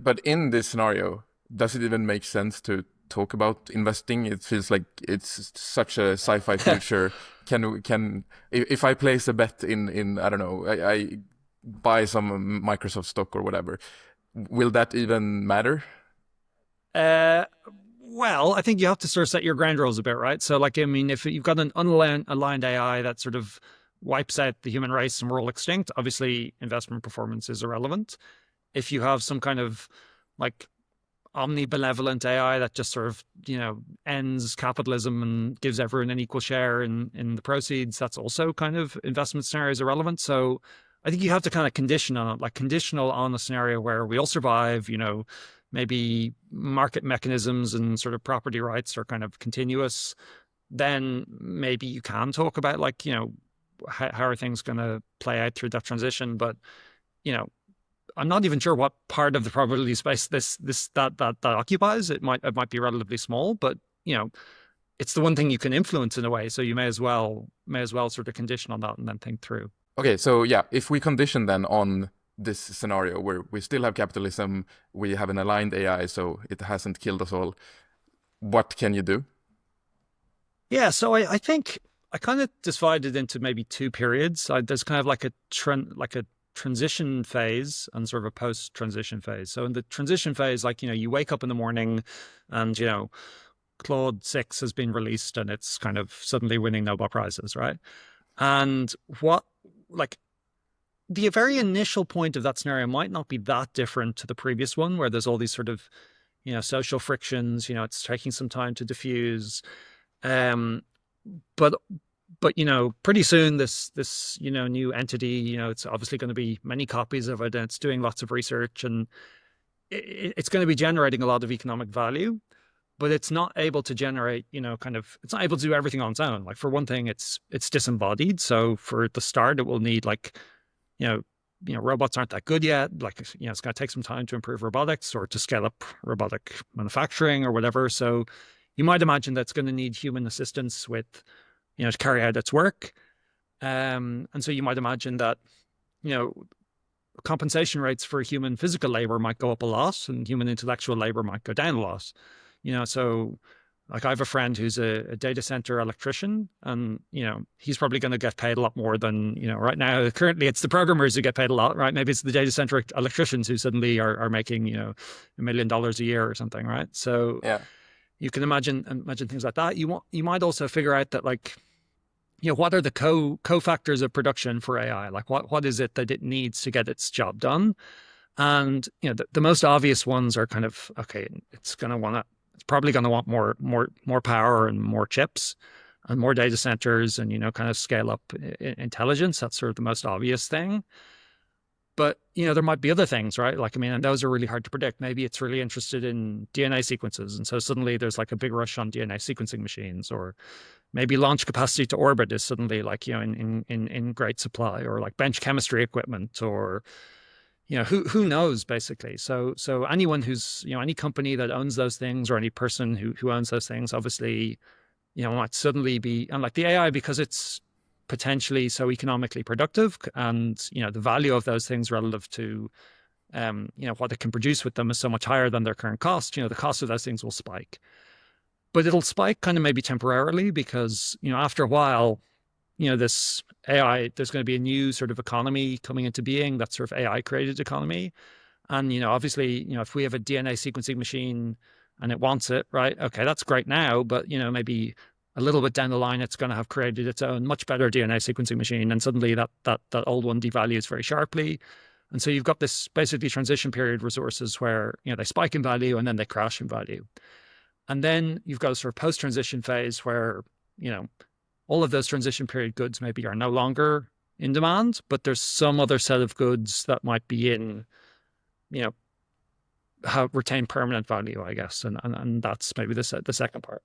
but in this scenario, does it even make sense to talk about investing? It feels like it's such a sci-fi future. If I place a bet in I don't know, I buy some Microsoft stock or whatever, will that even matter? Uh, well, I think you have to sort of set your ground rules a bit, right? So, like, I mean, if you've got an unaligned AI that sort of wipes out the human race and we're all extinct, obviously investment performance is irrelevant. If you have some kind of like omnibenevolent AI that just sort of, ends capitalism and gives everyone an equal share in the proceeds, that's also kind of investment scenarios irrelevant. So I think you have to kind of condition on it, like conditional on a scenario where we all survive, maybe market mechanisms and sort of property rights are kind of continuous. Then maybe you can talk about like, how are things going to play out through that transition. But, you know, I'm not even sure what part of the probability space that occupies. It might be relatively small, but it's the one thing you can influence in a way. So you may as well sort of condition on that and then think through. Okay, so yeah, if we condition then on this scenario where we still have capitalism, we have an aligned AI, so it hasn't killed us all, what can you do? Yeah, so I think I kind of divided into maybe two periods. There's kind of like a transition phase and sort of a post-transition phase. So in the transition phase, like you wake up in the morning, and Claude 6 has been released, and it's kind of suddenly winning Nobel Prizes, right? And what like the very initial point of that scenario might not be that different to the previous one, where there's all these sort of social frictions. It's taking some time to diffuse. Um, but pretty soon this new entity, it's obviously going to be many copies of it, and it's doing lots of research, and it's going to be generating a lot of economic value, but it's not able to generate, it's not able to do everything on its own. Like for one thing, it's disembodied. So for the start, it will need like, you know, robots aren't that good yet. Like, it's going to take some time to improve robotics or to scale up robotic manufacturing or whatever. So you might imagine that's going to need human assistance with, to carry out its work. And so you might imagine that, you know, compensation rates for human physical labor might go up a lot and human intellectual labor might go down a lot. So like I have a friend who's a data center electrician, and he's probably going to get paid a lot more than right now. Currently, it's the programmers who get paid a lot, right? Maybe it's the data center electricians who suddenly are making $1 million a year or something, right? So Yeah. you can imagine things like that. You might also figure out that like what are the cofactors of production for AI? Like what is it that it needs to get its job done? And the most obvious ones are kind of okay. It's probably going to want more power and more chips and more data centers, and kind of scale up intelligence. That's sort of the most obvious thing. But there might be other things, right? Like, I mean, and those are really hard to predict. Maybe it's really interested in DNA sequences, and so suddenly there's like a big rush on DNA sequencing machines. Or maybe launch capacity to orbit is suddenly like in great supply, or like bench chemistry equipment, or who knows, basically. So anyone who's any company that owns those things, or any person who owns those things, obviously might suddenly be, and like the AI, because it's potentially so economically productive, and the value of those things relative to what it can produce with them is so much higher than their current cost. The cost of those things will spike, but it'll spike kind of maybe temporarily, because after a while, this AI, there's going to be a new sort of economy coming into being, that sort of AI created economy. And obviously, if we have a DNA sequencing machine and it wants it, right? Okay, that's great now, but maybe a little bit down the line, it's going to have created its own much better DNA sequencing machine, and suddenly that old one devalues very sharply. And so you've got this basically transition period resources where they spike in value and then they crash in value. And then you've got a sort of post-transition phase where all of those transition period goods maybe are no longer in demand, but there's some other set of goods that might be in, you know, have retain permanent value, I guess. And that's maybe the second part.